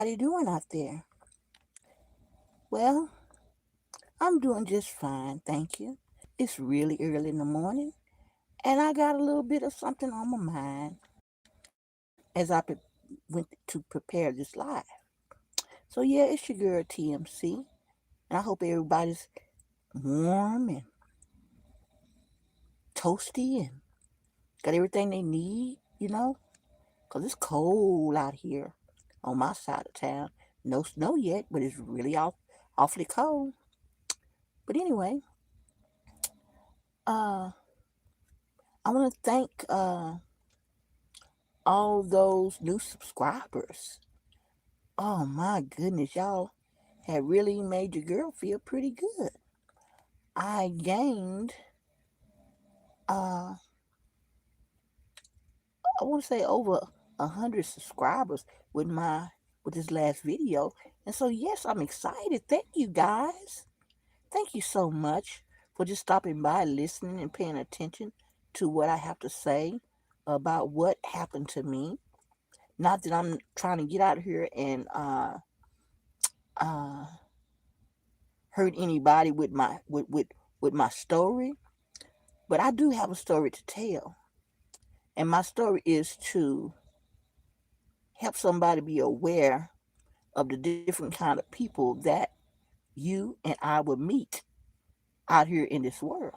doing out there? Well, I'm doing just fine, thank you. It's really early in the morning, and I got a little bit of something on my mind as I went to prepare this live. So, yeah, it's your girl TMC, and I hope everybody's warm and toasty and got everything they need, because it's cold out here on my side of town. No snow yet, but it's really awfully cold. But anyway, uh, I want to thank all those new subscribers. Oh my goodness, y'all have really made your girl feel pretty good. I gained, uh, I want to say over 100 subscribers with this last video, and so yes, I'm excited. Thank you guys. Thank you so much for just stopping by, listening, and paying attention to what I have to say about what happened to me. Not that I'm trying to get out here and uh, hurt anybody with my story, but I do have a story to tell, and my story is to help somebody be aware of the different kind of people that you and I will meet out here in this world.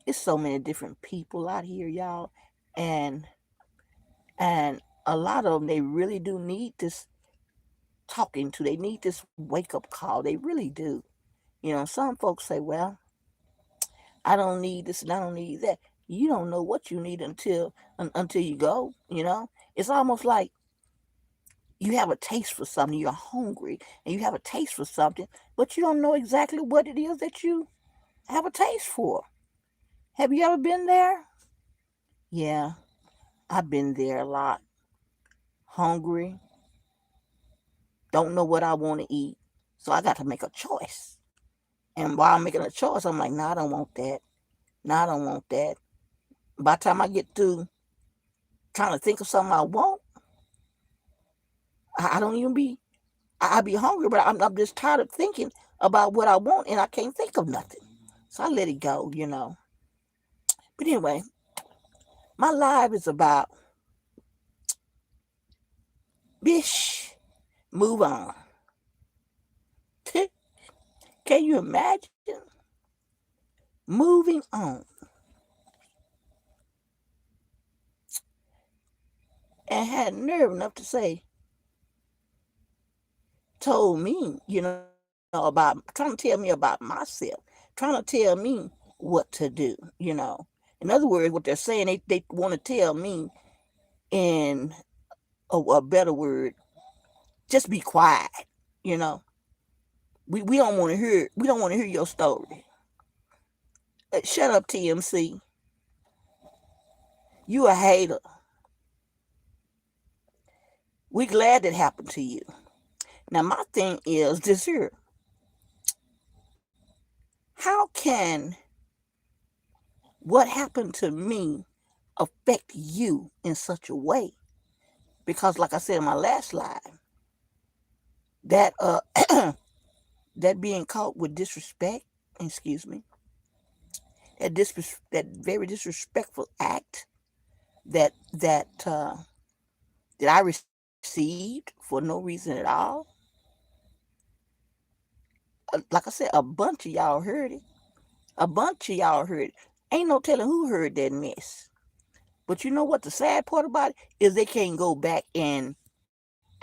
It's so many different people out here, y'all, and and a lot of them, they really do need this talking to. They need this wake up call. They really do. Some folks say, "Well, I don't need this and I don't need that." You don't know what you need until you go. It's almost like you have a taste for something. You're hungry and you have a taste for something, but you don't know exactly what it is that you have a taste for. Have you ever been there? Yeah, I've been there a lot. Hungry, don't know what I want to eat, so I got to make a choice. And while I'm making a choice, I'm like, "No, I don't want that. No, I don't want that." By the time I get through trying to think of something I want, I don't even be. I be hungry, but I'm just tired of thinking about what I want, and I can't think of nothing. So I let it go. But anyway, my life is about bish, move on. Can you imagine moving on and had nerve enough to say, told me, about trying to tell me about myself, trying to tell me what to do. In other words, what they're saying, they want to tell me in a better word, just be quiet, you know. We don't want to hear your story. Shut up, TMC. You a hater. We glad that happened to you. Now my thing is this here. How can what happened to me affect you in such a way? Because like I said in my last live, that that being caught with disrespect, excuse me, that very disrespectful act that I received for no reason at all. Like I said, a bunch of y'all heard it. A bunch of y'all heard it. Ain't no telling who heard that mess. But you know what the sad part about it is they can't go back and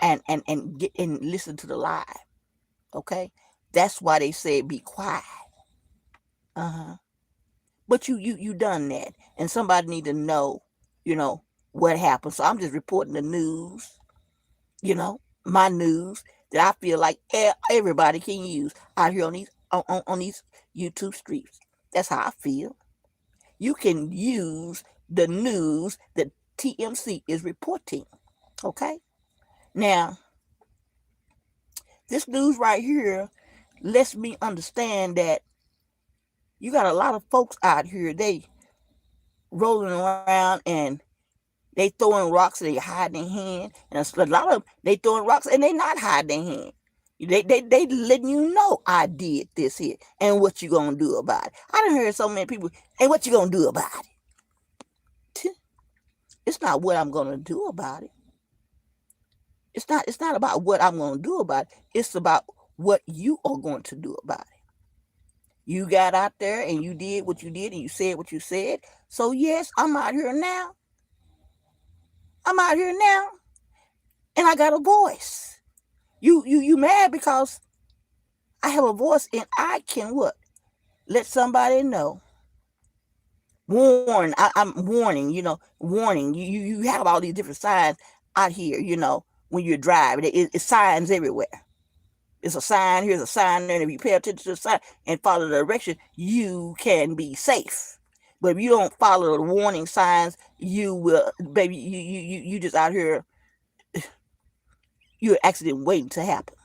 get and listen to the live. Okay? That's why they said be quiet. Uh-huh. But you done that. And somebody need to know, you know, what happened. So I'm just reporting the news, my news that I feel like everybody can use out here on these YouTube streets. That's how I feel. You can use the news that TMC is reporting. Okay? Now, this news right here lets me understand that you got a lot of folks out here, they rolling around and They throwing rocks and they hiding their hand. And a lot of them, they throwing rocks and they not hiding their hand. They letting you know I did this here. And what you gonna do about it? I done heard so many people, and what you gonna do about it? It's not what I'm gonna do about it. It's not about what I'm gonna do about it. It's about what you are going to do about it. You got out there and you did what you did and you said what you said. So yes, I'm out here now. I'm out here now. And I got a voice. You mad because I have a voice and I can what? Let somebody know. Warn. I'm warning, warning. You have all these different signs out here, when you're driving. It's signs everywhere. It's a sign, here's a sign there, and if you pay attention to the sign and follow the direction, you can be safe. But if you don't follow the warning signs, you will, baby, you just out here, you're an accident waiting to happen.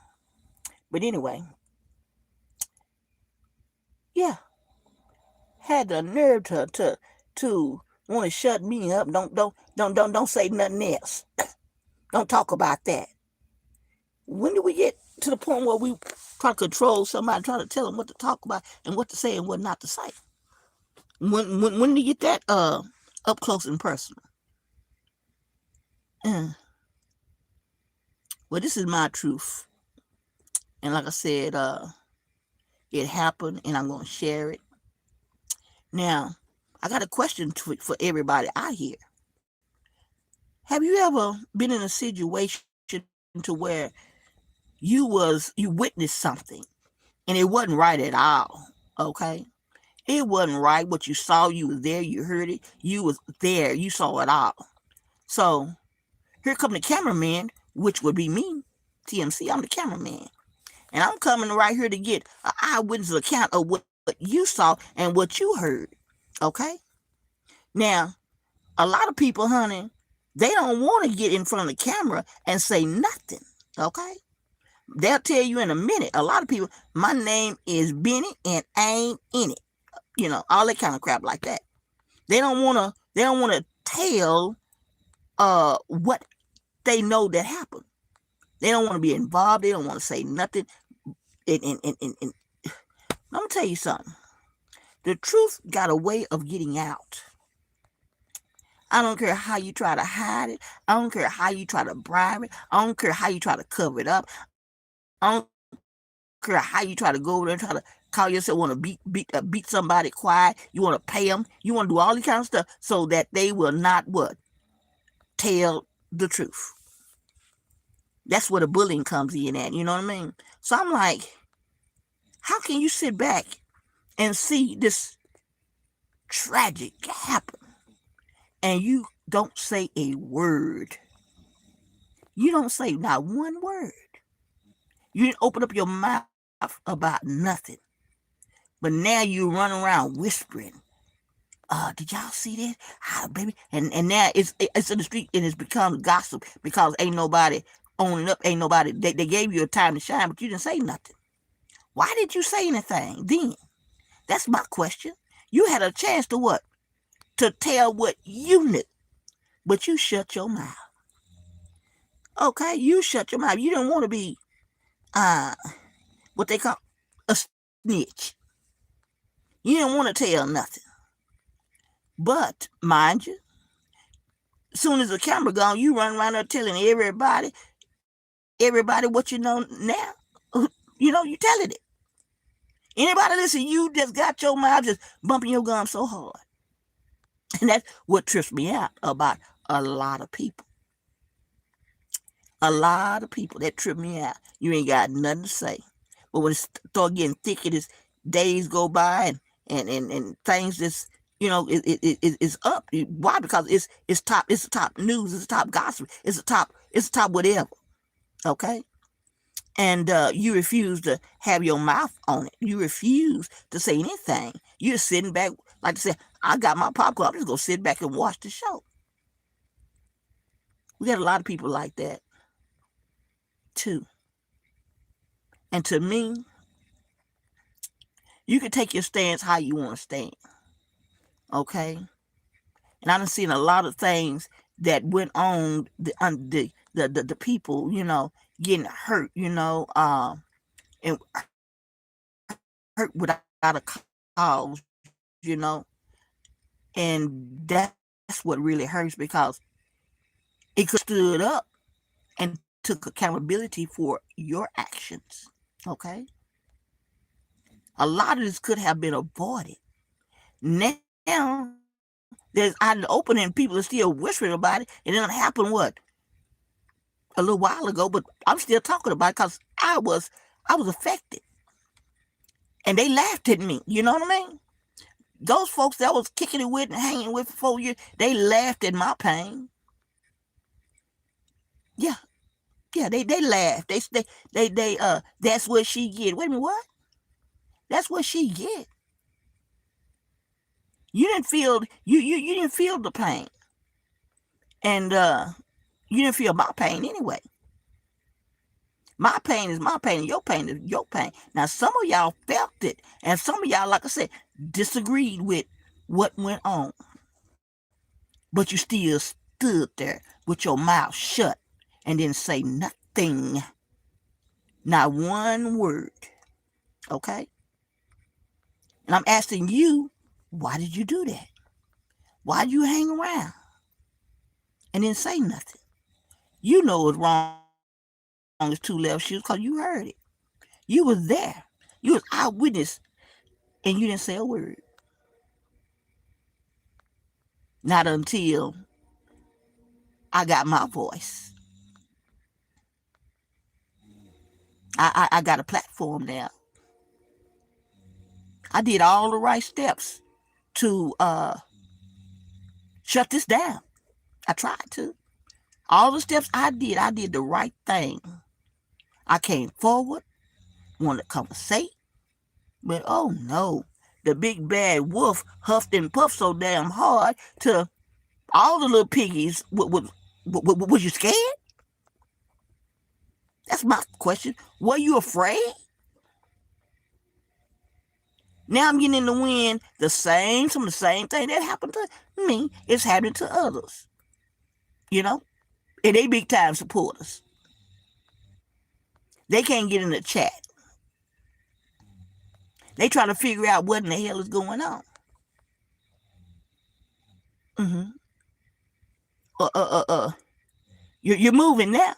But anyway, yeah, had the nerve to want to shut me up. Don't say nothing else. Don't talk about that. When do we get to the point where we try to control somebody, try to tell them what to talk about and what to say and what not to say? When do you get that up close and personal? Well, this is my truth, and like I said, it happened, and I'm gonna share it. Now, I got a question for everybody out here. Have you ever been in a situation to where you witnessed something and it wasn't right at all? Okay, it wasn't right. What you saw, you was there, you heard it, you was there, you saw it all. So here come the cameraman, which would be me, TMC. I'm the cameraman, and I'm coming right here to get an eyewitness account of what you saw and what you heard. Okay, now a lot of people, honey, they don't want to get in front of the camera and say nothing. Okay, they'll tell you in a minute. A lot of people, my name is Benny and I ain't in it. All that kind of crap like that. They don't want to. They don't want to tell what they know that happened. They don't want to be involved. They don't want to say nothing. And I'm gonna tell you something. The truth got a way of getting out. I don't care how you try to hide it. I don't care how you try to bribe it. I don't care how you try to cover it up. I don't care how you try to go over there and try to call yourself, want to beat somebody quiet. You want to pay them. You want to do all this kind of stuff so that they will not what? Tell the truth. That's where the bullying comes in at. You know what I mean? So I'm like, how can you sit back and see this tragic happen and you don't say a word? You don't say not one word. You didn't open up your mouth about nothing. But now you run around whispering. Did y'all see this? Baby. And now it's in the street and it's become gossip because ain't nobody owning up. Ain't nobody. They gave you a time to shine, but you didn't say nothing. Why did you say anything then? That's my question. You had a chance to what? To tell what you knew, but you shut your mouth. Okay, you shut your mouth. You didn't want to be what they call a snitch. You didn't want to tell nothing. But mind you, as soon as the camera gone, you run around there telling everybody what you know now. You telling it. Anybody listen, you just got your mouth just bumping your gum so hard. And that's what trips me out about a lot of people. A lot of people that trip me out. You ain't got nothing to say. But when it start getting thick and as days go by and things just it's up. Why? Because it's top news, it's top gossip, it's top whatever. Okay? And you refuse to have your mouth on it. You refuse to say anything. You're sitting back, like I said, I got my popcorn. I'm just going to sit back and watch the show. We got a lot of people like that, too. And to me, you can take your stance how you want to stand. Okay? And I've seen a lot of things that went on, the people, getting hurt, and hurt without a cause, and that's what really hurts, because it could stood up and took accountability for your actions. Okay, a lot of this could have been avoided. Now there's out in the open and people are still whispering about it, and it done happened a little while ago, but I'm still talking about it because I was affected, and they laughed at me. You know what I mean? Those folks that I was kicking it with and hanging with for 4 years, they laughed at my pain. Yeah, yeah, they laughed. That's what she get. Wait a minute, what? That's what she get. You didn't feel the pain, and you didn't feel my pain anyway. My pain is my pain, and your pain is your pain. Now, some of y'all felt it, and some of y'all, like I said, disagreed with what went on, but you still stood there with your mouth shut and didn't say nothing, not one word. Okay? And I'm asking you, why did you do that? Why did you hang around and didn't say nothing? You know it's wrong as two left shoes because you heard it. You was there. You was eyewitness, and you didn't say a word. Not until I got my voice. I got a platform now. I did all the right steps to shut this down. I tried to. All the steps I did the right thing. I came forward, wanted to conversate, but oh no, the big bad wolf huffed and puffed so damn hard to all the little piggies. Was you scared? That's my question. Were you afraid? Now I'm getting in the wind. Some of the same thing that happened to me is happening to others. And they big time supporters. They can't get in the chat. They try to figure out what in the hell is going on. Mm-hmm. Uh, uh, uh, uh. You're moving now.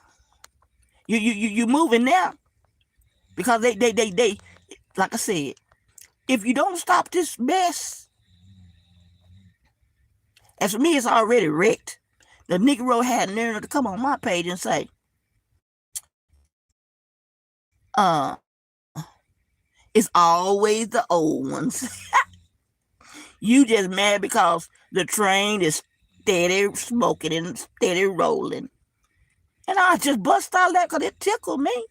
You're moving now. Because they, like I said, if you don't stop this mess, as for me, it's already wrecked. The Negro had nerve to come on my page and say, it's always the old ones. You just mad because the train is steady smoking and steady rolling. And I just bust out that because it tickled me.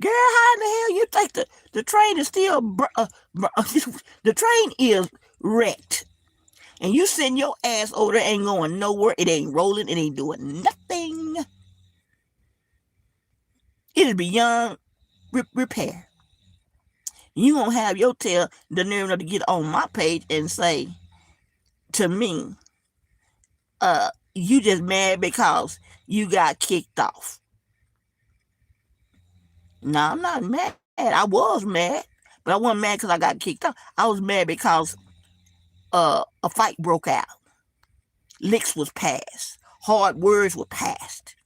Girl, how in the hell you think the train is still... the train is wrecked. And you send your ass over there, ain't going nowhere. It ain't rolling. It ain't doing nothing. It is beyond repair. You gonna have your tail the nerve enough to get on my page and say to me, you just mad because you got kicked off. No, I'm not mad. I was mad, but I wasn't mad because I got kicked off. I was mad because a fight broke out. Licks was passed. Hard words were passed.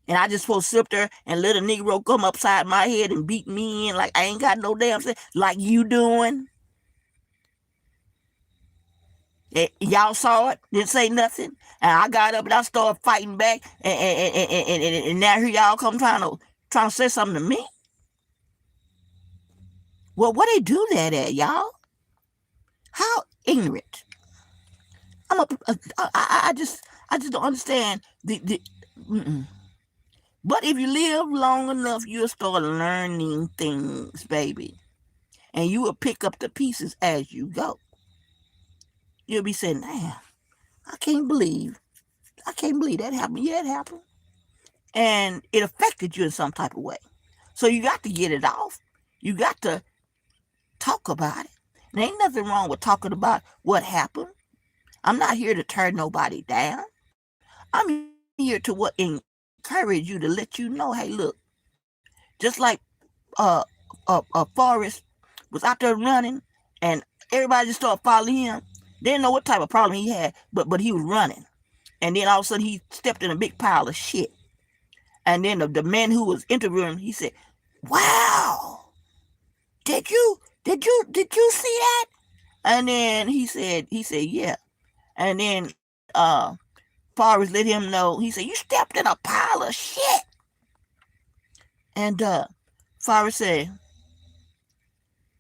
And I just supposed to sit there and let a Negro come upside my head and beat me in like I ain't got no damn sense, like you doing. Y'all saw it, didn't say nothing. And I got up and I started fighting back. And now here y'all come trying to say something to me. Well, what they do that at, y'all? How ignorant. I just don't understand the But if you live long enough, you'll start learning things, baby. And you will pick up the pieces as you go. You'll be saying, damn, I can't believe that happened. Yeah, it happened. And it affected you in some type of way. So you got to get it off. You got to talk about it. There ain't nothing wrong with talking about what happened. I'm not here to turn nobody down. I'm here to what encourage you to let you know, hey, look, just like uh Forrest was out there running and everybody just started following him. They didn't know what type of problem he had, but he was running. And then all of a sudden he stepped in a big pile of shit. And then the man who was interviewing him, he said, "Wow, did you see that?" And then he said, "Yeah." And then Forrest let him know. He said, "You stepped in a pile of shit." And Forrest said,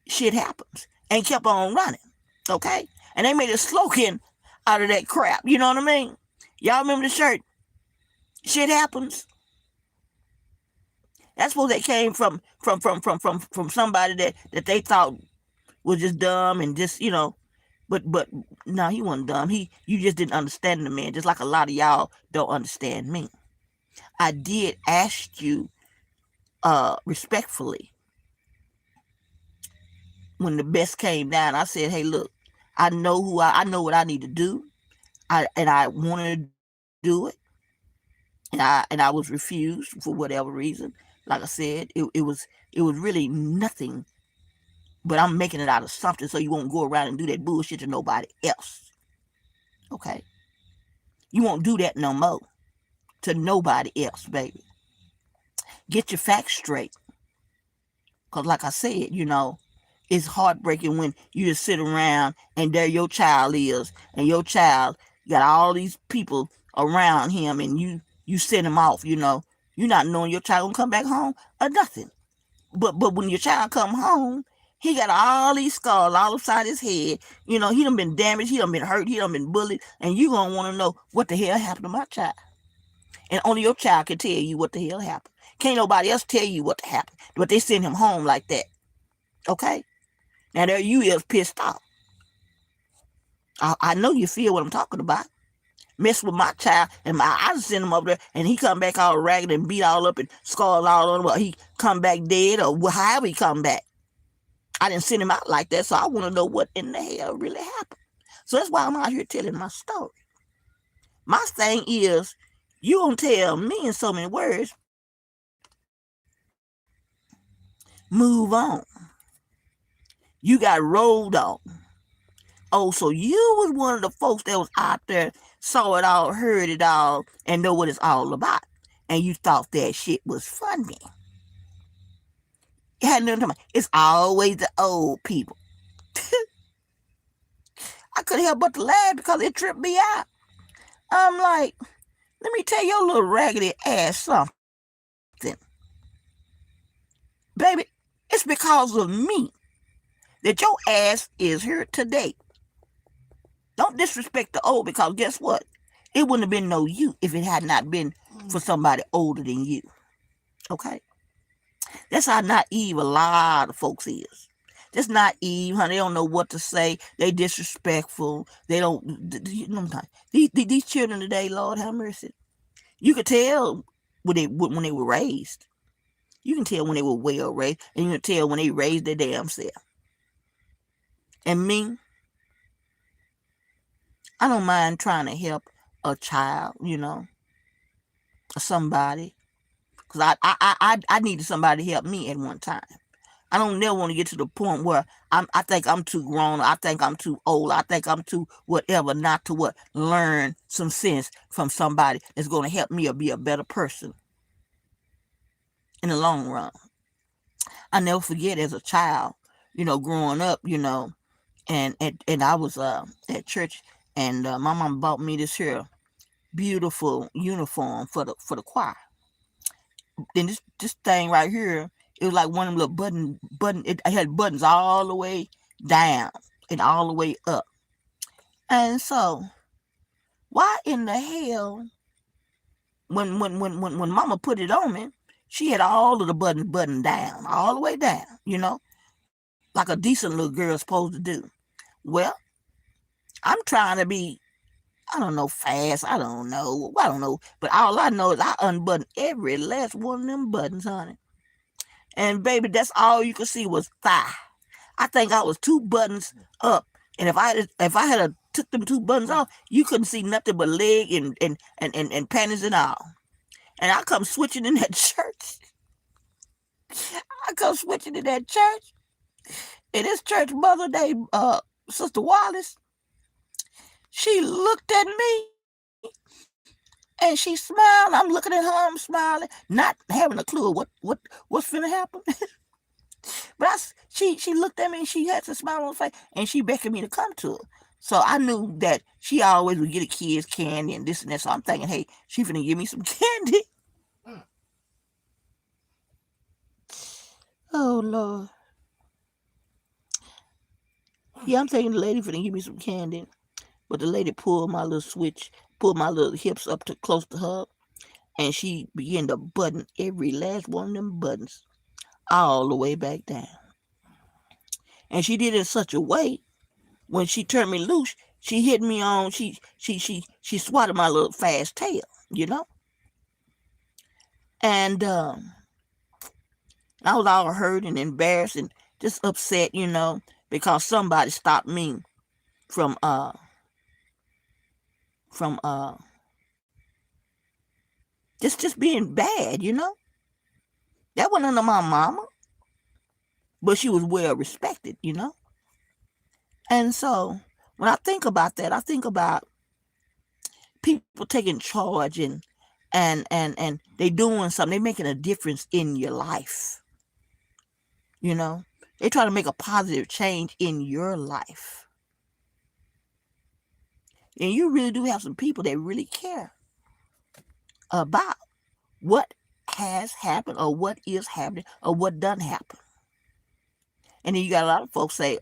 "Shit happens," and kept on running. Okay, and they made a slogan out of that crap. You know what I mean? Y'all remember the shirt? Shit happens. That's what that came from somebody that they thought was just dumb and just but no, he wasn't dumb. You just didn't understand the man, just like a lot of y'all don't understand me. I did ask you respectfully when the best came down. I said, "Hey, look, I know what I need to do. I wanted to do it, and I was refused for whatever reason. Like I said, it was really nothing, but I'm making it out of something so you won't go around and do that bullshit to nobody else. Okay, you won't do that no more to nobody else, baby. Get your facts straight, cause like I said, it's heartbreaking when you just sit around and there your child is, and your child got all these people around him, and you send him off. You're not knowing your child gonna come back home or nothing. But when your child come home, he got all these scars all upside his head. He done been damaged, he done been hurt, he done been bullied, and you gonna want to know what the hell happened to my child. And only your child can tell you what the hell happened. Can't nobody else tell you what happened. But they send him home like that. Okay? Now there you is pissed off. I know you feel what I'm talking about. Mess with my child, and I just send him up there, and he come back all ragged and beat all up and scars all on him. Well, he come back dead, or however he come back. I didn't send him out like that, so I want to know what in the hell really happened. So that's why I'm out here telling my story. My thing is, you gonna tell me in so many words, move on. You got rolled on. Oh, so you was one of the folks that was out there, saw it all, heard it all, and know what it's all about. And you thought that shit was funny. It had nothing to do. It's always the old people. I couldn't help but to laugh because it tripped me out. I'm like, let me tell your little raggedy ass something. Baby, it's because of me that your ass is here today. Don't disrespect the old, because guess what? It wouldn't have been no you if it had not been for somebody older than you. Okay? That's how naive a lot of folks is. Just naive, honey. They don't know what to say. They disrespectful. They don't. These children today, Lord have mercy. You could tell when they were raised. You can tell when they were well raised, and you can tell when they raised their damn self. And me, I don't mind trying to help a child, or somebody, because I needed somebody to help me at one time. I don't never want to get to the point where I think I'm too grown, I think I'm too old, I think I'm too whatever, not to learn some sense from somebody that's going to help me or be a better person in the long run. I never forget as a child, growing up, and I was at church, and my mom bought me this here beautiful uniform for the choir. Then this thing right here, it was like one of them little button. It had buttons all the way down and all the way up. And so, why in the hell, when Mama put it on me, she had all of the buttons buttoned down, all the way down, like a decent little girl's supposed to do. Well, I'm trying to be, I don't know, fast. I don't know. But all I know is I unbuttoned every last one of them buttons, honey. And baby, that's all you could see was thigh. I think I was 2 buttons up. And if I had took them 2 buttons off, you couldn't see nothing but leg and panties and all. And I come switching in that church. I come switching in that church. And this church mother named Sister Wallace, she looked at me and she smiled. I'm looking at her, I'm smiling, not having a clue of what's finna happen. But she looked at me and she had a smile on her face and she beckoned me to come to her. So I knew that she always would get a kid's candy and this and that. So I'm thinking, hey, she finna give me some candy. Oh Lord. Yeah, I'm thinking the lady finna give me some candy. But the lady pulled my little switch, pulled my little hips up to close to her, and she began to button every last one of them buttons all the way back down. And she did it in such a way, when she turned me loose, she hit me on, she swatted my little fast tail, you know? And I was all hurt and embarrassed and just upset, you know, because somebody stopped me from from just being bad, you know. That wasn't under my mama, but she was well respected, you know. And so when I think about that, I think about people taking charge and they doing something, they making a difference in your life, you know. They try to make a positive change in your life. And you really do have some people that really care about what has happened or what is happening or what doesn't happen. And then you got a lot of folks say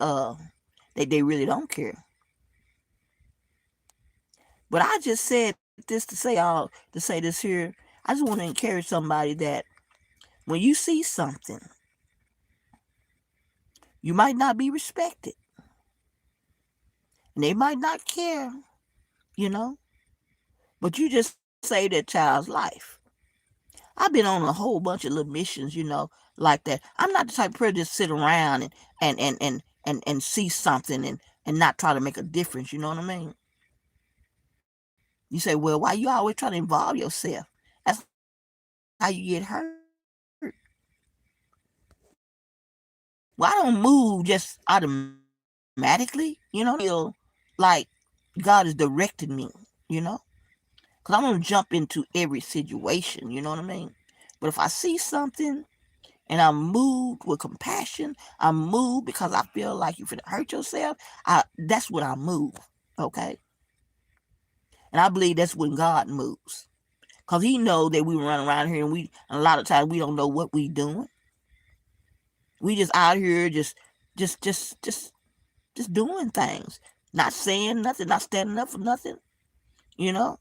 they really don't care. But I just said this to say this here. I just want to encourage somebody that when you see something, you might not be respected. And they might not care, you know. But you just saved that child's life. I've been on a whole bunch of little missions, you know, like that. I'm not the type of person to sit around and see something and not try to make a difference, you know what I mean? You say, well, why you always trying to involve yourself? That's how you get hurt. Well, I don't move just automatically, you know, I feel like God is directing me, you know? Because I'm going to jump into every situation, you know what I mean? But if I see something and I'm moved with compassion, I'm moved because I feel like you're finna hurt yourself, that's when I move, okay? And I believe that's when God moves. Because he knows that we run around here and a lot of times we don't know what we doing. We just out here just doing things. Not saying nothing, not standing up for nothing, you know?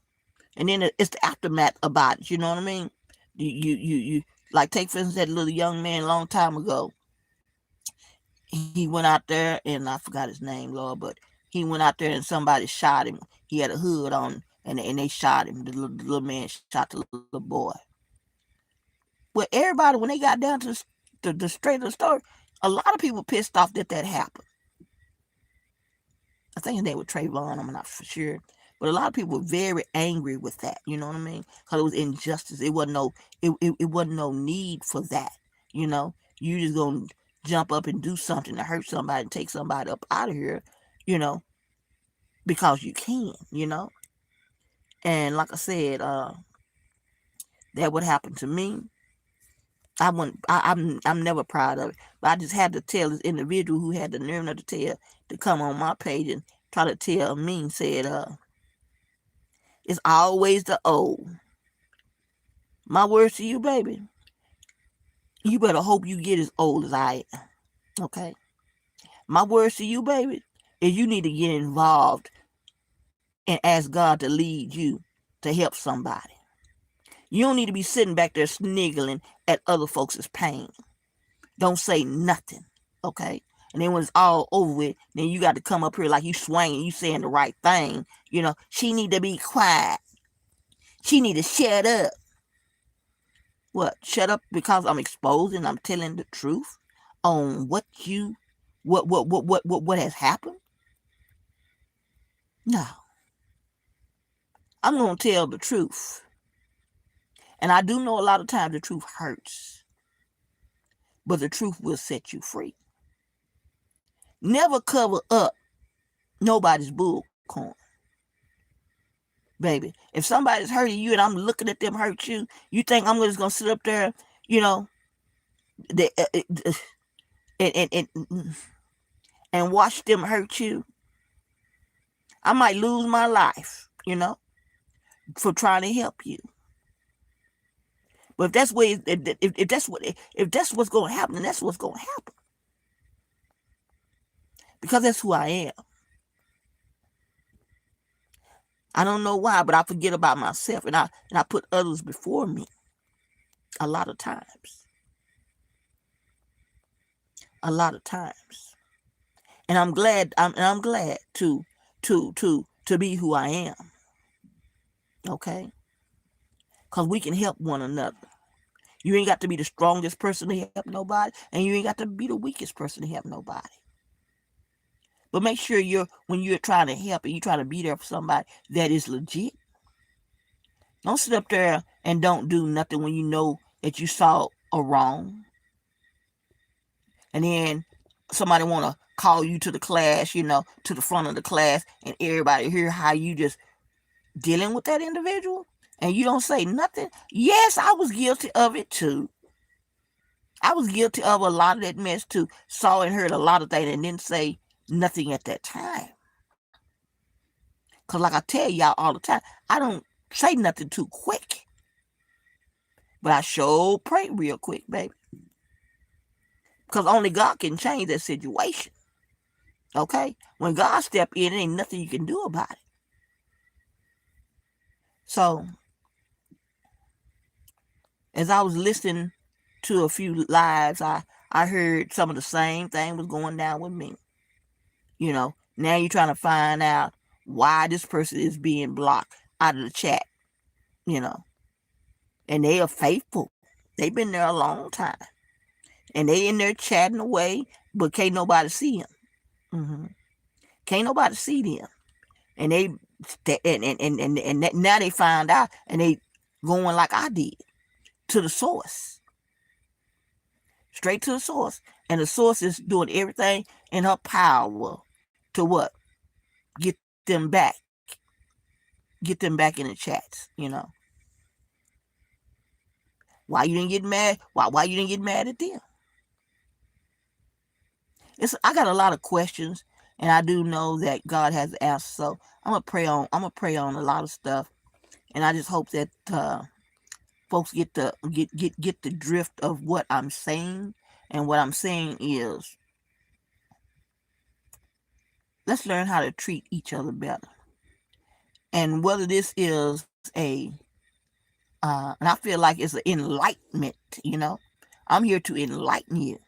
And then it's the aftermath about it, you know what I mean? You like, take for instance that little young man a long time ago. He went out there and I forgot his name, Lord, but he went out there and somebody shot him. He had a hood on and they shot him. The little man shot the little boy. Well, everybody, when they got down to the straight of the story, a lot of people pissed off that happened. I think his name was Trayvon, I'm not for sure. But a lot of people were very angry with that, you know what I mean? Because it was injustice. It wasn't no need for that, you know? You just gonna jump up and do something to hurt somebody and take somebody up out of here, you know, because you can, you know? And like I said, that would happen to me. I'm never proud of it. But I just had to tell this individual who had the nerve to come on my page and try to tell me, said, it's always the old. My words to you, baby, you better hope you get as old as I am. Okay? My words to you, baby, is you need to get involved and ask God to lead you to help somebody. You don't need to be sitting back there sniggling at other folks' pain. Don't say nothing. Okay? And then when it's all over with, then you got to come up here like you swinging, you saying the right thing. You know, she need to be quiet. She need to shut up. What? Shut up because I'm exposing, I'm telling the truth on what has happened? No, I'm going to tell the truth. And I do know a lot of times the truth hurts, but the truth will set you free. Never cover up nobody's bullcorn, baby. If somebody's hurting you and I'm looking at them hurt you, you think I'm just going to sit up there, you know, the, and, and, and, and watch them hurt you? I might lose my life, for trying to help you. But if that's what if that's what's going to happen, then that's what's going to happen. Because that's who I am. I don't know why, but I forget about myself, and I put others before me a lot of times. A lot of times. And I'm glad to be who I am. Okay? Because we can help one another. You ain't got to be the strongest person to help nobody, and you ain't got to be the weakest person to help nobody. But make sure when you're trying to help and you're trying to be there for somebody, that is legit. Don't sit up there and don't do nothing when you know that you saw a wrong. And then somebody want to call you to the class, to the front of the class, and everybody hear how you just dealing with that individual, and you don't say nothing. Yes, I was guilty of it too. I was guilty of a lot of that mess too. Saw and heard a lot of things and didn't say nothing at that time. Because like I tell y'all all the time, I don't say nothing too quick. But I sure pray real quick, baby. Because only God can change that situation. Okay? When God step in, there ain't nothing you can do about it. So, as I was listening to a few lives, I heard some of the same thing was going down with me. Now you're trying to find out why this person is being blocked out of the chat, and they are faithful. They've been there a long time. And they in there chatting away, but can't nobody see them. Mm-hmm. Can't nobody see them. And they and now they find out, and they going like I did, to the source. Straight to the source. And the source is doing everything in her power to what? Get them back. Get them back in the chats, Why you didn't get mad? Why you didn't get mad at them? I got a lot of questions, and I do know that God has the answer. So I'm gonna pray on a lot of stuff, and I just hope that folks get the drift of what I'm saying. And what I'm saying is, let's learn how to treat each other better. And whether this is and I feel like it's an enlightenment, I'm here to enlighten you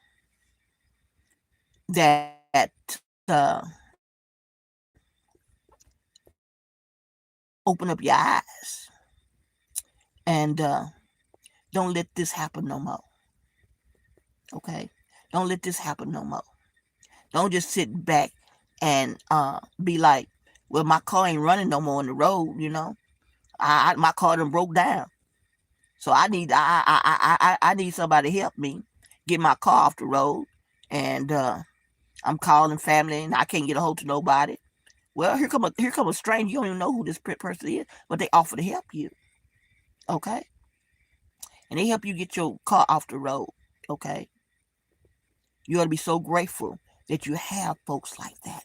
that open up your eyes and don't let this happen no more. Okay? Don't let this happen no more. Don't just sit back and be like, well, my car ain't running no more on the road, my car done broke down. So I need somebody to help me get my car off the road. And I'm calling family and I can't get a hold of nobody. Well, here come a stranger. You don't even know who this person is, but they offer to help you. Okay? And they help you get your car off the road. Okay? You ought to be so grateful that you have folks like that.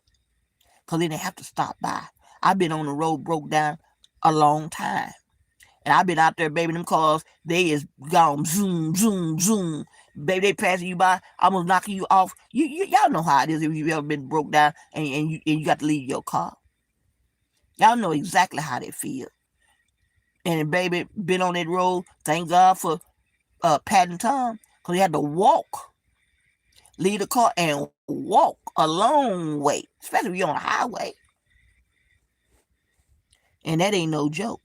Because then they have to stop by. I've been on the road broke down a long time. And I've been out there, baby, them cars, they is gone, zoom, zoom, zoom. Baby, they passing you by, almost knocking you off. Y'all know how it is if you've ever been broke down and you got to leave your car. Y'all know exactly how they feel. And baby, been on that road, thank God for Pat and Tom, because he had to leave the car and walk a long way, especially if you're on a highway. And that ain't no joke.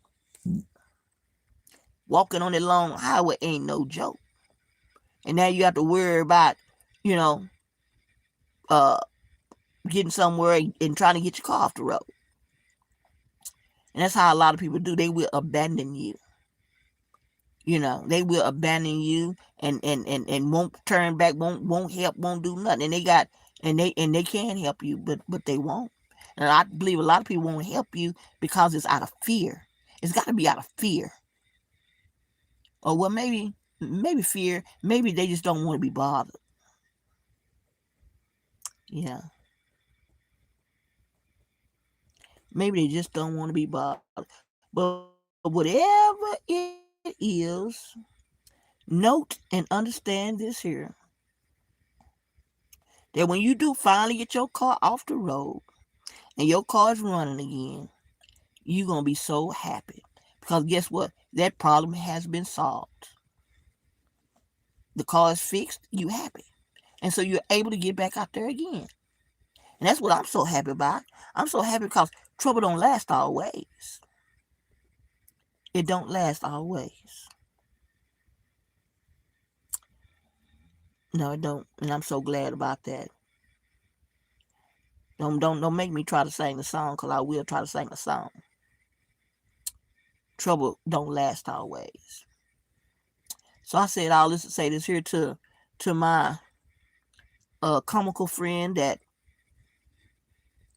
Walking on that long highway ain't no joke. And now you have to worry about, getting somewhere and trying to get your car off the road. And that's how a lot of people do. They will abandon you. They will abandon you and won't turn back, won't help, won't do nothing. And they can help you, but they won't. And I believe a lot of people won't help you because it's out of fear. It's got to be out of fear. Or well, maybe fear. Maybe they just don't want to be bothered. Yeah. Maybe they just don't want to be bothered. But whatever it is, note and understand this here. That when you do finally get your car off the road and your car is running again, you're going to be so happy. Because guess what? That problem has been solved. The car is fixed, you happy. And so you're able to get back out there again. And that's what I'm so happy about. I'm so happy because trouble don't last always. It don't last always. No, it don't. And I'm so glad about that. Don't make me try to sing the song, because I will try to sing the song. Trouble don't last always. So I said all this to say this here to my comical friend that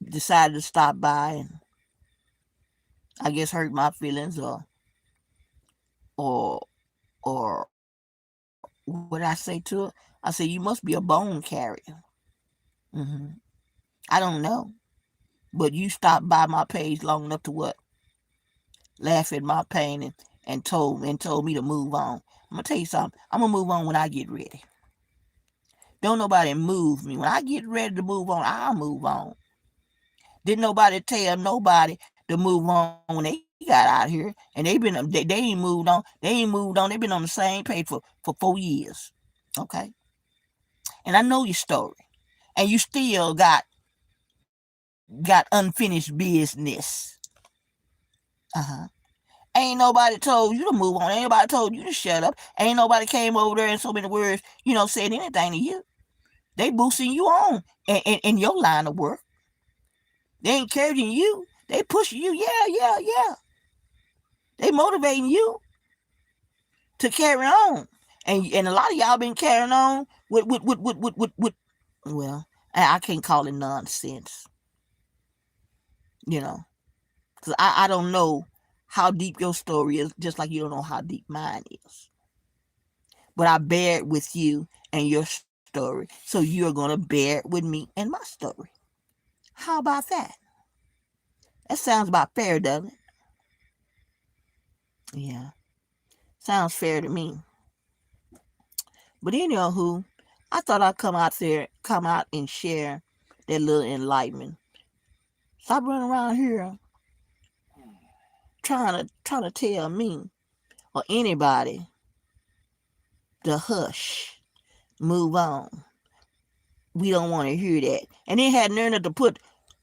decided to stop by and I guess hurt my feelings or what I say to her. I said, you must be a bone carrier. hmm I don't know, but you stopped by my page long enough to what? Laugh at my pain and told me to move on. I'm gonna tell you something. I'm gonna move on when I get ready. Don't nobody move me. When I get ready to move on, I'll move on. Didn't nobody tell nobody to move on when they got out here, and they ain't moved on. They ain't moved on. They've been on the same page for 4 years. Okay, and I know your story, and you still got unfinished business. Ain't nobody told you to move on. Ain't nobody told you to shut up. Ain't nobody came over there in so many words, said anything to you. They boosting you on in your line of work. They encouraging you. They pushing you. Yeah. They motivating you to carry on. And a lot of y'all been carrying on with well, I can't call it nonsense. Because I don't know how deep your story is, just like you don't know how deep mine is. But I bear it with you and your story, so you're going to bear it with me and my story. How about that? That sounds about fair, doesn't it? Yeah, sounds fair to me. But anywho, I thought I'd come out and share that little enlightenment. Stop running around here trying to tell me or anybody to hush, move on. We don't want to hear that. And then had nerve to put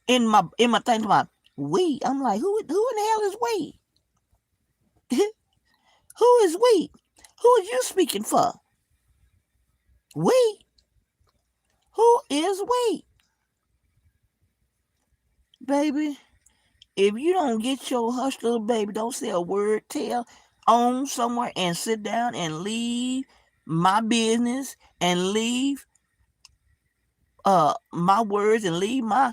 in my thing about we. I'm like, who in the hell is we? Who is we? Who are you speaking for? We? Who is we? Baby, if you don't get your hush little baby, don't say a word, tell on somewhere and sit down and leave my business and leave my words and leave my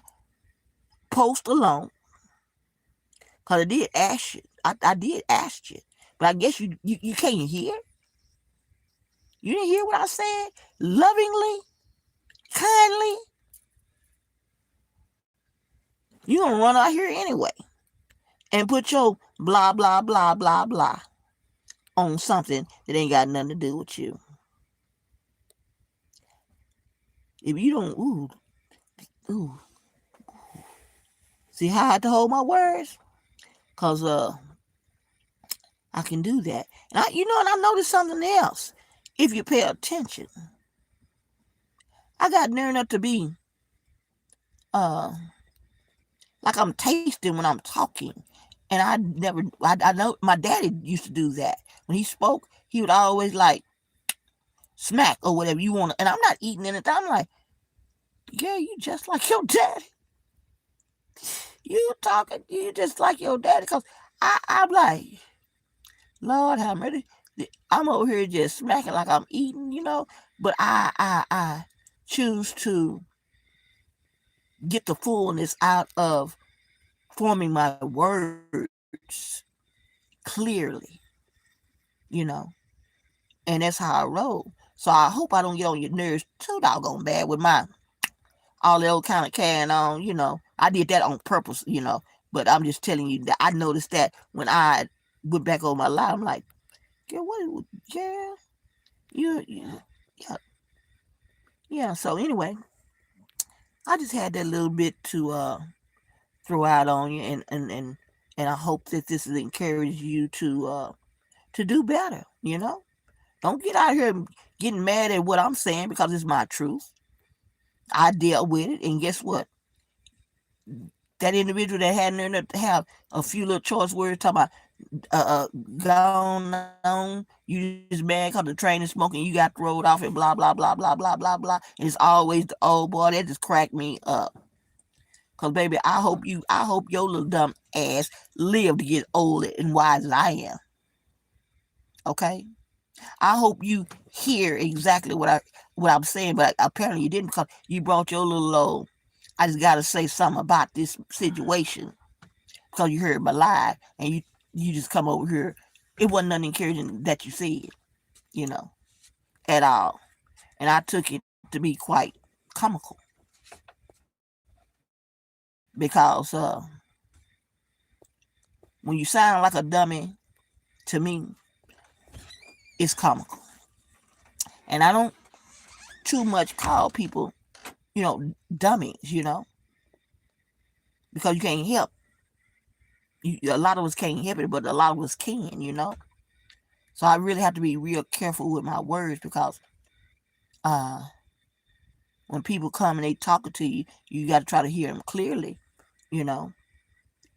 post alone. Because I did ask you. I did ask you. But I guess you can't hear. You didn't hear what I said? Lovingly, kindly. You're going to run out here anyway and put your blah, blah, blah, blah, blah on something that ain't got nothing to do with you. If you don't, ooh. See how I have to hold my words? Because I can do that. And I noticed something else. If you pay attention, I got nerve enough to be like I'm tasting when I'm talking. And I know my daddy used to do that. When he spoke, he would always like smack or whatever you want. And I'm not eating anything. I'm like, yeah, you just like your daddy. You talking, you just like your daddy. Cause I'm like, Lord have mercy. I'm over here just smacking like I'm eating, but I choose to get the fullness out of forming my words clearly, you know, and that's how I roll. So I hope I don't get on your nerves too doggone bad with my all that old kind of carrying on, I did that on purpose, but I'm just telling you that I noticed that when I went back over my life, I'm like, girl, yeah, yeah, yeah. So anyway, I just had that little bit to throw out on you, and I hope that this has encouraged you to do better. Don't get out here getting mad at what I'm saying because it's my truth. I dealt with it, and guess what? That individual that had enough to have a few little choice words talking about gone on, you just mad because the train is smoking, you got thrown off, and blah blah blah blah blah blah blah blah. And it's always the old boy that just cracked me up. Cause baby, I hope your little dumb ass live to get old and wise as I am. Okay? I hope you hear exactly what I'm saying, but apparently you didn't because you brought your little old. I just gotta say something about this situation because you heard my lie and you just come over here. It wasn't nothing encouraging that you said, you know, at all, and I took it to be quite comical because when you sound like a dummy, to me, it's comical, and I don't too much call people, dummies, because you can't help. A lot of us can't help it, but a lot of us can. So I really have to be real careful with my words because uh, when people come and they talking to you, you got to try to hear them clearly, you know,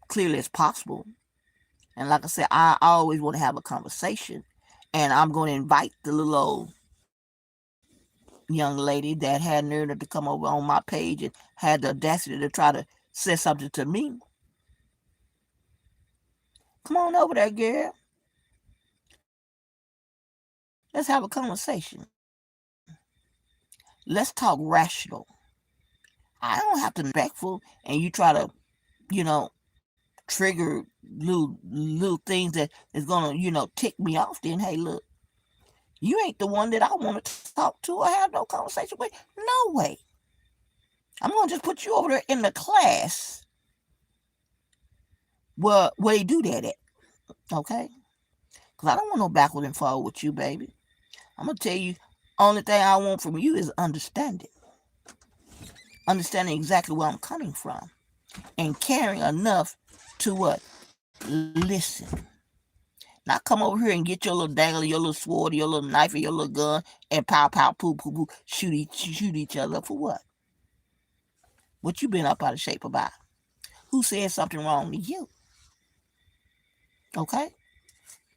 clearly as possible. And like I said, I always want to have a conversation, and I'm going to invite the little old young lady that had nerve to come over on my page and had the audacity to try to say something to me. Come on over there, girl. Let's have a conversation. Let's talk rational. I don't have to respectful and you try to, you know, trigger little things that is gonna, tick me off. Then hey, look, you ain't the one that I want to talk to or have no conversation with. No way. I'm gonna just put you over there in the class where they do that at. Okay? Because I don't want no backward and forward with you, baby. I'm gonna tell you, only thing I want from you is understanding. Understanding exactly where I'm coming from. And caring enough to what? Listen. Not come over here and get your little dagger, your little sword, your little knife, or your little gun, and pow, pow, poo, poo, poo, shoot each other for what? What you been up out of shape about? Who said something wrong to you? Okay?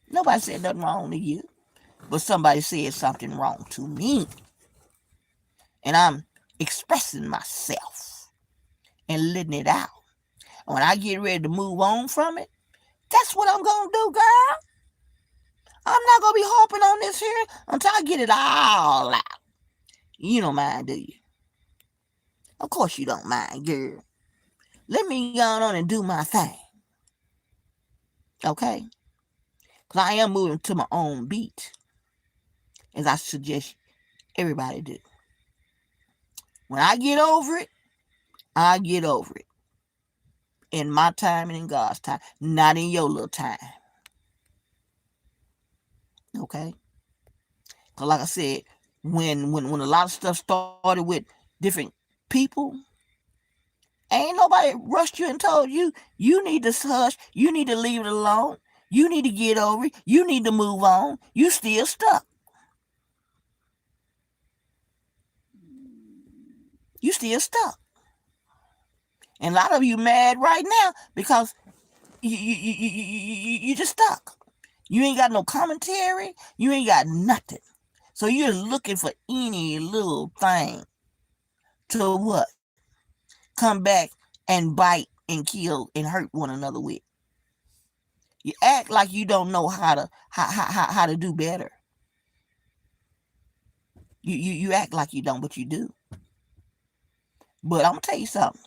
Nobody said nothing wrong to you, but somebody said something wrong to me. And I'm expressing myself and letting it out. And when I get ready to move on from it, that's what I'm going to do, girl. I'm not going to be harping on this here until I get it all out. You don't mind, do you? Of course you don't mind, girl. Let me go on and do my thing. Okay? Because I am moving to my own beat, as I suggest everybody do. When I get over it, I get over it. In my time and in God's time, not in your little time. Okay? Because like I said, when a lot of stuff started with different people, ain't nobody rushed you and told you you need to hush, you need to leave it alone, you need to get over it, you need to move on. You still stuck. You still stuck. And a lot of you mad right now because you just stuck. You ain't got no commentary. You ain't got nothing. So you're looking for any little thing to what? Come back and bite and kill and hurt one another with. You act like you don't know how to do better. You act like you don't, but you do. But I'm gonna tell you something.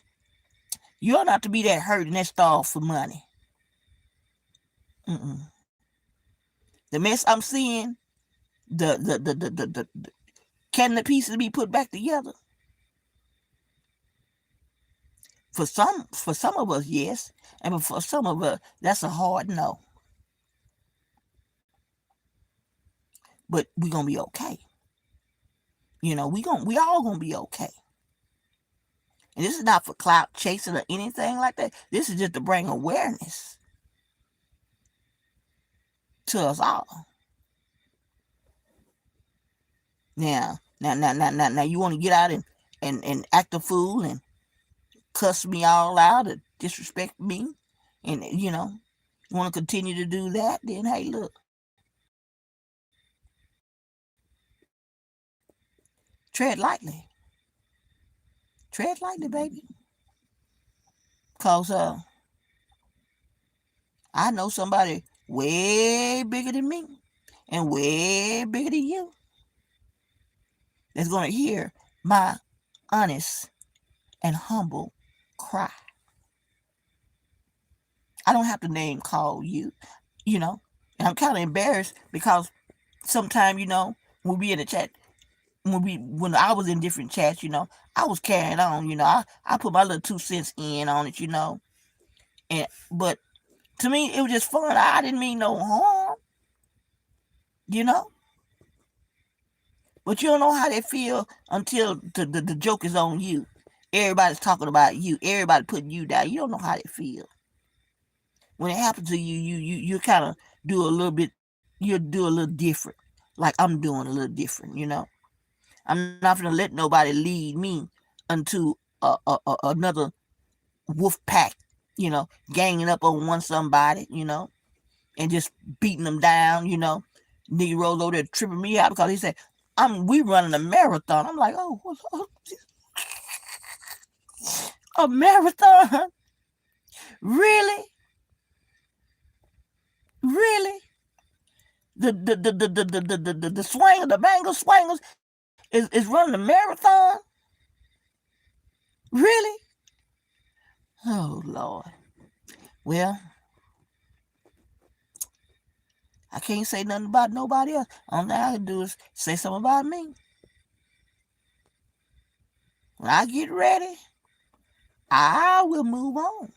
You ought not to be that hurt and that starved for money. Mm-mm. The mess I'm seeing, the can the pieces be put back together? For some of us, yes, and for some of us, that's a hard no. But we gonna be okay. We all gonna be okay. And this is not for clout chasing or anything like that. This is just to bring awareness to us all. Now, you want to get out and act a fool and cuss me all out or disrespect me, and you want to continue to do that? Then hey, look, tread lightly, baby, cause I know somebody way bigger than me and way bigger than you that's gonna hear my honest and humble cry. I don't have to name call you, and I'm kind of embarrassed because sometimes, when we in the chat, when I was in different chats, I was carrying on, I put my little 2 cents in on it, but to me it was just fun. I didn't mean no harm, you know. But you don't know how they feel until the joke is on you. Everybody's talking about you. Everybody putting you down. You don't know how they feel. When it happens to you, you kind of do a little bit. You do a little different, like I'm doing a little different. I'm not gonna let nobody lead me into another wolf pack. Ganging up on one somebody. And just beating them down. Nigga rolls over there tripping me out because he said, we running a marathon. I'm like, oh, a marathon? Really? Really? The swanger, the Bengal swangers is running a marathon? Really? Oh Lord. Well, I can't say nothing about nobody else. All I can do is say something about me. When I get ready, I will move on.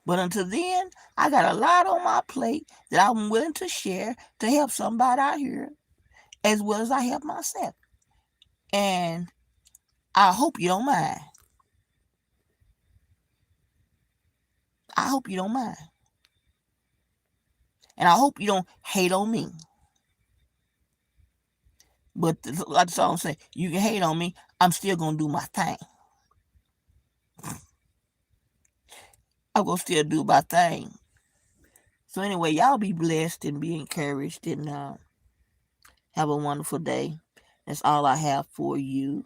But until then, I got a lot on my plate that I'm willing to share to help somebody out here as well as I help myself. And I hope you don't mind. I hope you don't mind. And I hope you don't hate on me. But like the song say, you can hate on me, I'm still going to do my thing. I'm going to still do my thing. So anyway, y'all be blessed and be encouraged and have a wonderful day. That's all I have for you.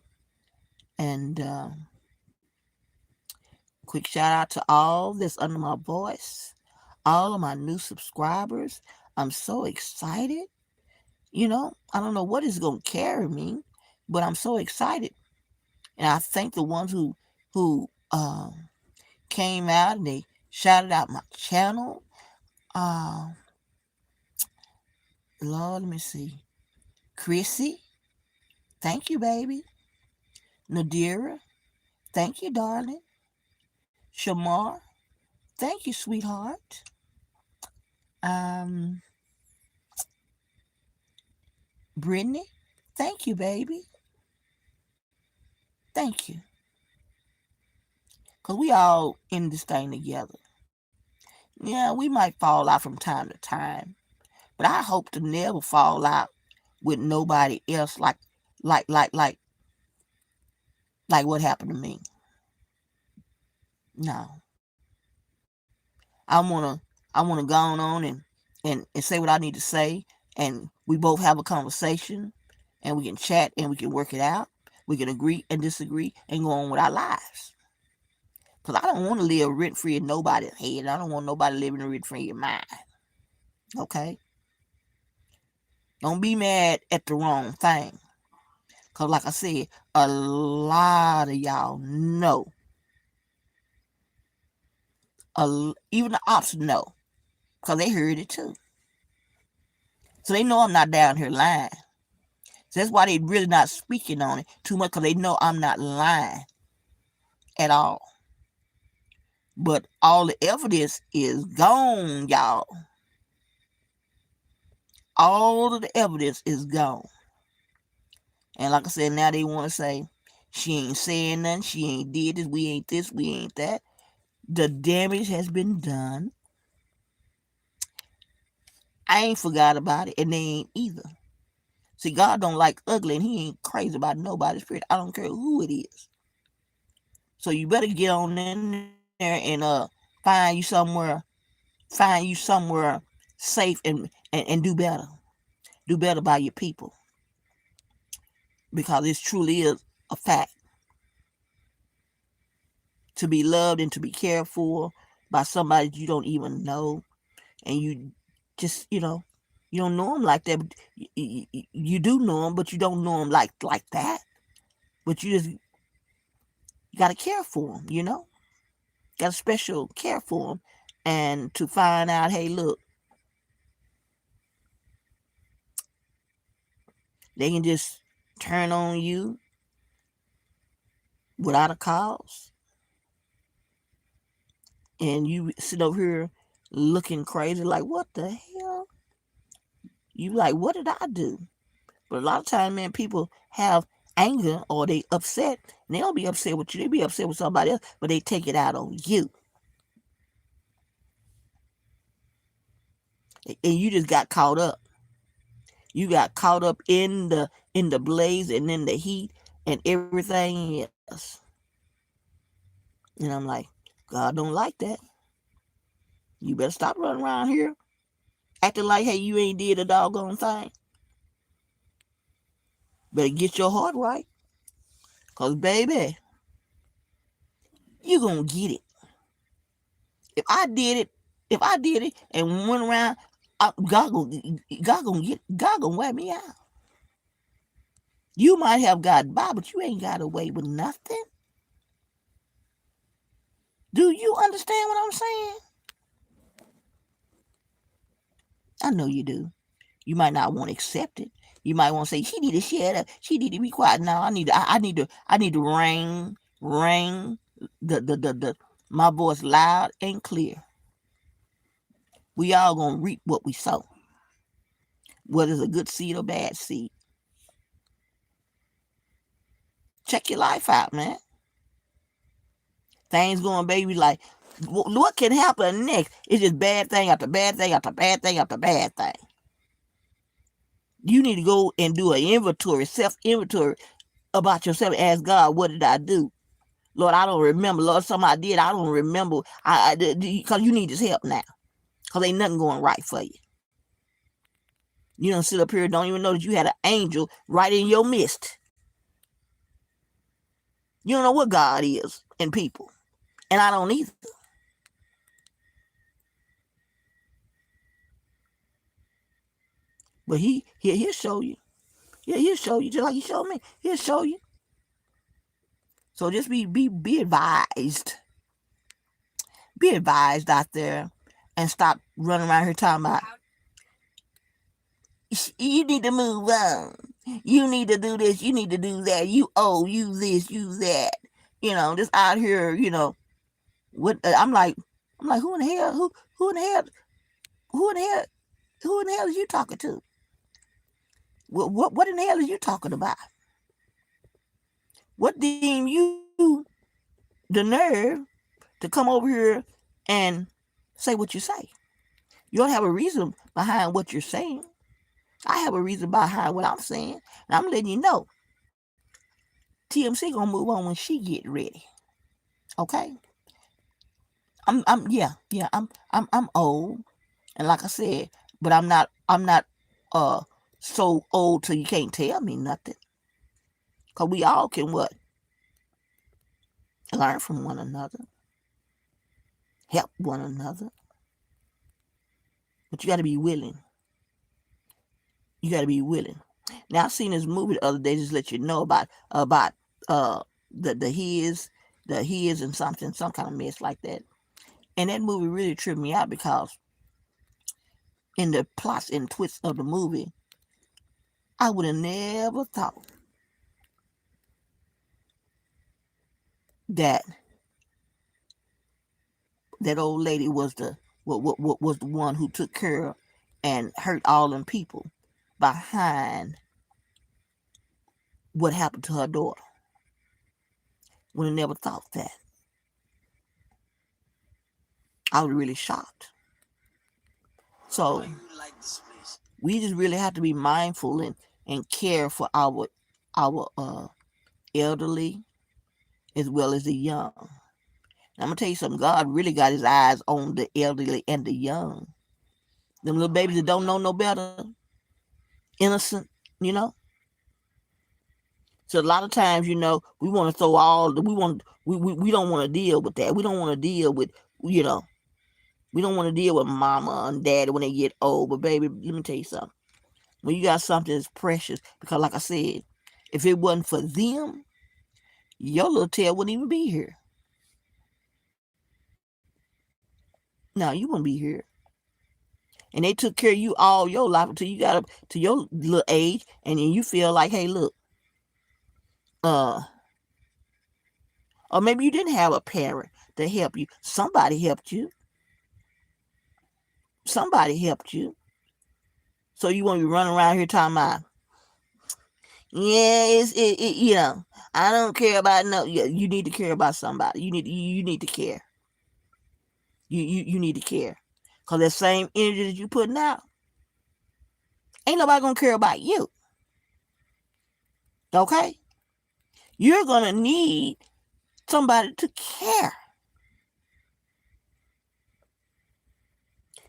And quick shout out to all that's under my voice, all of my new subscribers. I'm so excited. I don't know what is going to carry me, but I'm so excited. And I thank the ones who came out and they shouted out my channel. Lord, let me see. Chrissy, thank you, baby. Nadira, thank you, darling. Shamar, thank you, sweetheart. Brittany, thank you, baby. Thank you. Because we all in this thing together. Yeah, we might fall out from time to time. But I hope to never fall out with nobody else like what happened to me. No. I wanna go on and say what I need to say, and we both have a conversation and we can chat and we can work it out. We can agree and disagree and go on with our lives. Because I don't want to live rent-free in nobody's head. I don't want nobody living rent-free in mine. Okay? Don't be mad at the wrong thing. Because like I said, a lot of y'all know. Even the ops know. Because they heard it too. So they know I'm not down here lying. So that's why they really not speaking on it too much. Because they know I'm not lying at all. But all the evidence is gone, y'all. All of the evidence is gone. And like I said, now they want to say, she ain't saying nothing, she ain't did this, we ain't that. The damage has been done. I ain't forgot about it, and they ain't either. See, God don't like ugly, and he ain't crazy about nobody's spirit. I don't care who it is. So you better get on in there and find you somewhere safe and do better. Do better by your people. Because it truly is a fact. To be loved and to be cared for by somebody you don't even know, and you just, you don't know them like that. But you do know them, but you don't know them like that. But you got to care for them, got a special care for them. And to find out, hey, look, they can just turn on you without a cause, and you sit over here looking crazy like, what the hell? You like, what did I do? But a lot of times, man, people have anger or they upset, and they don't be upset with you. They be upset with somebody else, but they take it out on you. And you just got caught up. You got caught up in the blaze and in the heat and everything else. And I'm like, God don't like that. You better stop running around here acting like, hey, you ain't did a doggone thing. Better get your heart right. Because, baby, you going to get it. If I did it and went around, God gonna wear me out. You might have got by, but you ain't got away with nothing. Do you understand what I'm saying? I know you do. You might not want to accept it. You might want to say, she need to shut up. She need to be quiet. No, I need to ring the my voice loud and clear. We all gonna reap what we sow. Whether it's a good seed or bad seed. Check your life out, man. Things going, baby, like, what can happen next? It's just bad thing after bad thing after bad thing after bad thing. You need to go and do an inventory, self-inventory about yourself. Ask God, what did I do? Lord, I don't remember. Lord, something I did, I don't remember. Because you need His help now. Because ain't nothing going right for you. You don't sit up here and don't even know that you had an angel right in your midst. You don't know what God is in people. And I don't either. But he'll show you. Yeah, he'll show you just like he showed me. He'll show you. So just be advised. Be advised out there, and stop running around here talking about, you need to move on. You need to do this. You need to do that. You this, you that. Just out here. What I'm like, who in the hell? Who in the hell? Who in the hell? Who in the hell is you talking to? What in the hell is you talking about? What deem you the nerve to come over here and say what you say? You don't have a reason behind what you're saying. I have a reason behind what I'm saying. And I'm letting you know, TMC gonna move on when she get ready. Okay? I'm old. And like I said, but I'm not so old till you can't tell me nothing. Cause we all can what? Learn from one another. help one another. But you got to be willing. You got to be willing. Now I seen this movie the other day. Just let you know about uh the his and something, some kind of mess like that. And that movie really tripped me out because in the plots and twists of the movie, I would have never thought that that old lady was what was the one who took care and hurt all them people behind what happened to her daughter. Would have never thought that. I was really shocked. So we just really have to be mindful and care for our elderly as well as the young. And I'm gonna tell you something. God really got His eyes on the elderly and the young. Them little babies that don't know no better, innocent, you know. So a lot of times, we want to throw all the, we don't want to deal with that. We don't want to deal with, you know, we don't want to deal with mama and daddy when they get old. But baby, let me tell you something. When you got something that's precious, because like I said, if it wasn't for them, your little tail wouldn't even be here. Now you wouldn't be here. And they took care of you all your life until you got up to your little age, and then you feel like, hey, look, or maybe you didn't have a parent to help you. Somebody helped you. Somebody helped you. So you want to be running around here talking about, yeah, I don't care about no. You need to care about somebody. You need to care. You need to care, cause that same energy that you putting out, ain't nobody gonna care about you. Okay, you're gonna need somebody to care.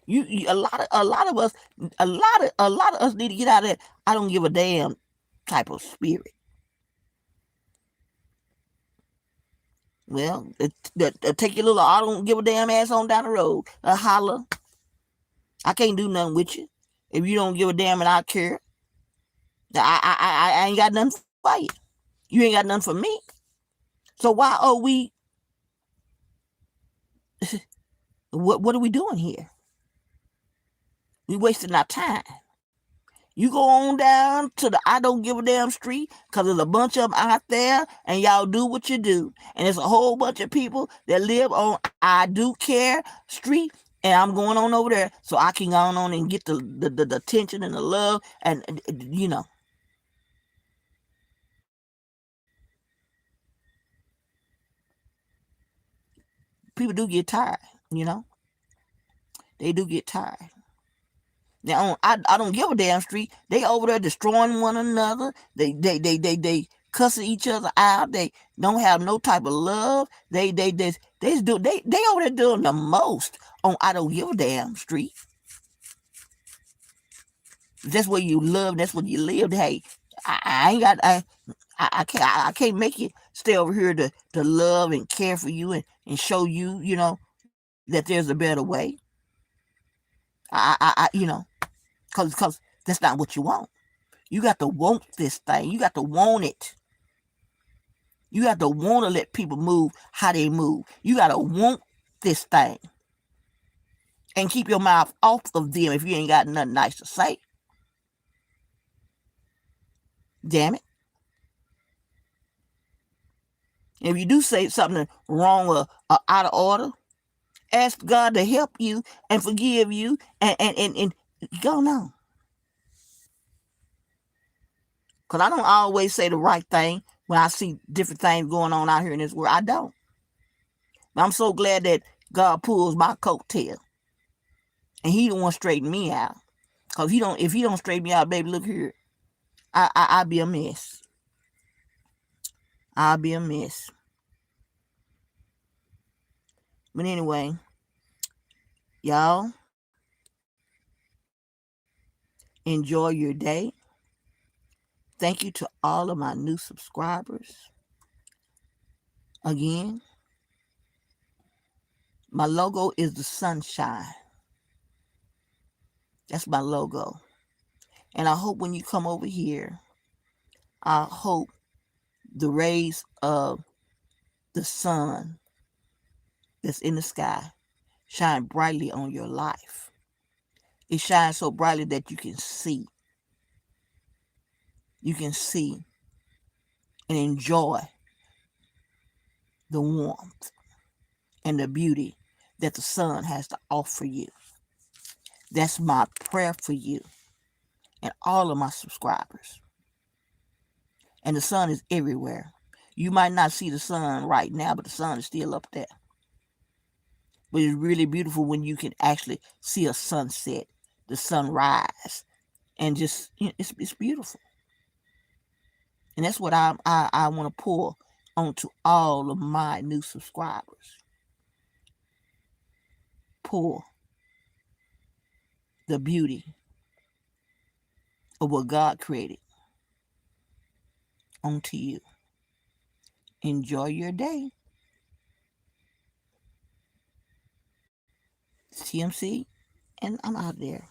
You a lot of us a lot of us need to get out of that I don't give a damn type of spirit. Well, take your little I don't give a damn ass on down the road. Holler. I can't do nothing with you if you don't give a damn and I care. I ain't got nothing for you. You ain't got nothing for me. So why are we? What are we doing here? We wasting our time. You go on down to the I don't give a damn street because there's a bunch of them out there and y'all do what you do. And there's a whole bunch of people that live on I do care street. And I'm going on over there so I can go on and get the attention and the love. And, people do get tired, you know. They do get tired. Now I don't give a damn street. They over there destroying one another. They cussing each other out. They don't have no type of love. They over there doing the most on I don't give a damn street. That's where you love. That's where you live. Hey, I ain't got I can't make you stay over here to love and care for you and show you that there's a better way. Cause that's not what you want. You got to want this thing. You got to want it. You got to want to let people move how they move. You got to want this thing. And keep your mouth off of them if you ain't got nothing nice to say. Damn it. If you do say something wrong or out of order, ask God to help you and forgive you and go on. Because I don't always say the right thing when I see different things going on out here in this world. I don't. But I'm so glad that God pulls my coattail. And He the one straighten me out. Because if He don't straighten me out, baby, look here. I'll be a mess. I'll be a mess. But anyway, y'all, enjoy your day. Thank you to all of my new subscribers. Again, My logo is the sunshine. That's my logo. And I hope when you come over here, I hope the rays of the sun that's in the sky shine brightly on your life. It shines so brightly that you can see. You can see and enjoy the warmth and the beauty that the sun has to offer you. That's my prayer for you and all of my subscribers. And the sun is everywhere. You might not see the sun right now, but the sun is still up there. But it's really beautiful when you can actually see a sunset, the sunrise, and just it's beautiful. And that's what I want to pour onto all of my new subscribers. Pour the beauty of what God created onto you. Enjoy your day. It's TMC, and I'm out there.